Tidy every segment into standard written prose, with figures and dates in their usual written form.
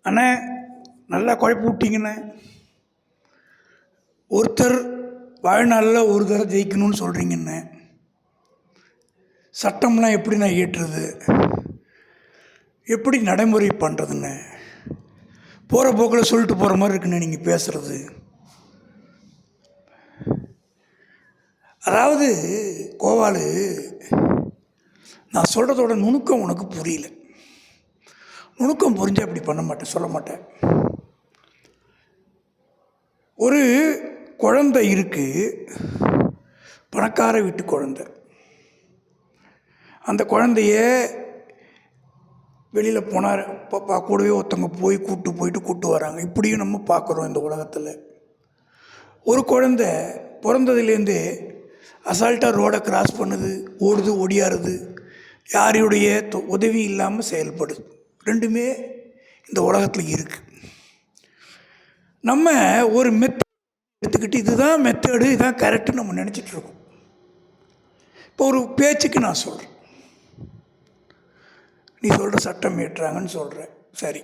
அண்ணே நல்லா குழப்பி விட்டீங்கண்ணே. ஒருத்தர் வாழ்நாளில் ஒரு தடவை ஜெயிக்கணும்னு சொல்கிறீங்கண்ணே. சட்டம்லாம் எப்படி நான் ஏற்றுறது, எப்படி நடைமுறை பண்ணுறதுண்ணே? போகிற போக்கில் சொல்லிட்டு போகிற மாதிரி இருக்குண்ணே நீங்கள் பேசுகிறது. அதாவது கோவாலு, நான் சொல்கிறதோட நுணுக்கம் உனக்கு புரியல. நுணுக்கம் புரிஞ்சால் அப்படி பண்ண மாட்டேன், சொல்ல மாட்டேன். ஒரு குழந்தை இருக்குது, பணக்கார வீட்டு குழந்தை. அந்த குழந்தைய வெளியில் போனார் கூடவே ஒருத்தவங்க கூப்பிட்டு வராங்க. இப்படியும் நம்ம பார்க்குறோம் இந்த உலகத்தில். ஒரு குழந்தை பிறந்ததுலேருந்தே அசால்ட்டாக ரோடை கிராஸ் பண்ணுது, ஓடுது, ஒடியாருது, யாருடைய உதவி இல்லாமல் செயல்படுது. ரெண்டுமே இந்த உலகத்தில் இருக்குது. நம்ம ஒரு மெத்தட் எடுத்துக்கிட்டு இதுதான் மெத்தடு, இதுதான் கரெக்டுன்னு நம்ம நினச்சிட்ருக்கோம். இப்போ ஒரு பேச்சுக்கு நான் சொல்கிறேன், நீ சொல்கிற சட்டம் ஏற்றுறாங்கன்னு சொல்கிறேன், சரி.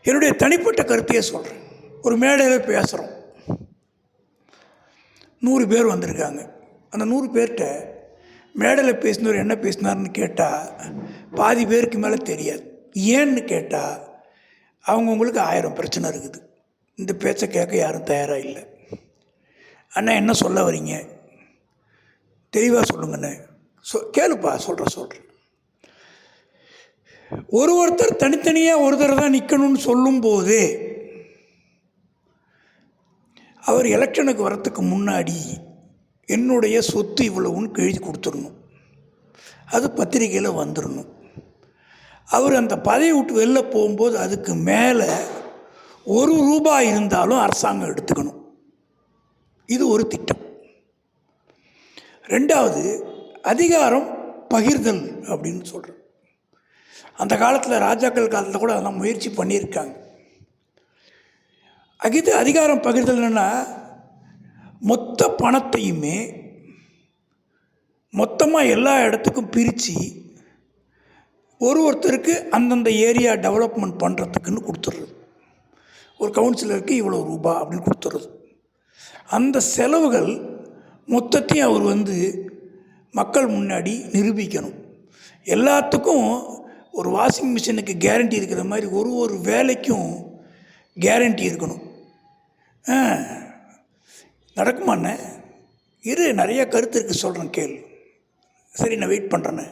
என்னுடைய தனிப்பட்ட கருத்தையே சொல்கிறேன். ஒரு மேடையில் பேசுகிறோம், 100 பேர் வந்திருக்காங்க. அந்த 100 பேர்கிட்ட மேடையில் பேசினவர் என்ன பேசினார்னு கேட்டால் பாதி பேருக்கு மேலே தெரியாது. ஏன்னு கேட்டால் அவங்கவுங்களுக்கு 1000 பிரச்சனை இருக்குது. இந்த பேச்சை கேட்க யாரும் தயாராக இல்லை. அண்ணா என்ன சொல்ல வரீங்க, தெளிவாக சொல்லுங்கண்ணே. கேளுப்பா, சொல்கிறேன். ஒருத்தர் தனித்தனியாக ஒருத்தர் தான் நிற்கணும்னு சொல்லும்போது அவர் எலெக்ஷனுக்கு வரத்துக்கு முன்னாடி என்னுடைய சொத்து இவ்வளவுன்னு எழுதி கொடுத்துடணும், அது பத்திரிக்கையில் வந்துடணும். அவர் அந்த பதவி விட்டு வெளில போகும்போது அதுக்கு மேலே ₹1 இருந்தாலும் அரசாங்கம் எடுத்துக்கணும். இது ஒரு திட்டம். ரெண்டாவது, அதிகாரம் பகிர்தல் அப்படின்னு சொல்கிறேன். அந்த காலத்தில் ராஜாக்கள் காலத்தில் கூட அதெல்லாம் முயற்சி பண்ணியிருக்காங்க. அதிகாரம் பகிர்தல்னா மொத்த பணத்தையுமே மொத்தமாக எல்லா இடத்துக்கும் பிரித்து ஒருத்தருக்கு அந்தந்த ஏரியா டெவலப்மெண்ட் பண்ணுறதுக்குன்னு கொடுத்துட்றது. ஒரு கவுன்சிலருக்கு இவ்வளோ ரூபா அப்படின்னு கொடுத்துட்றது. அந்த செலவுகள் மொத்தத்தையும் அவர் மக்கள் முன்னாடி நிரூபிக்கணும். எல்லாத்துக்கும் ஒரு வாஷிங் மிஷினுக்கு கேரண்டி இருக்கிற மாதிரி ஒரு வேலைக்கும் கேரண்டி இருக்கணும். நடக்குமாண்ணே? நிறைய கருத்து இருக்குது, சொல்கிறேன் கேள். சரி, நான் வெயிட் பண்ணுறேண்ணே.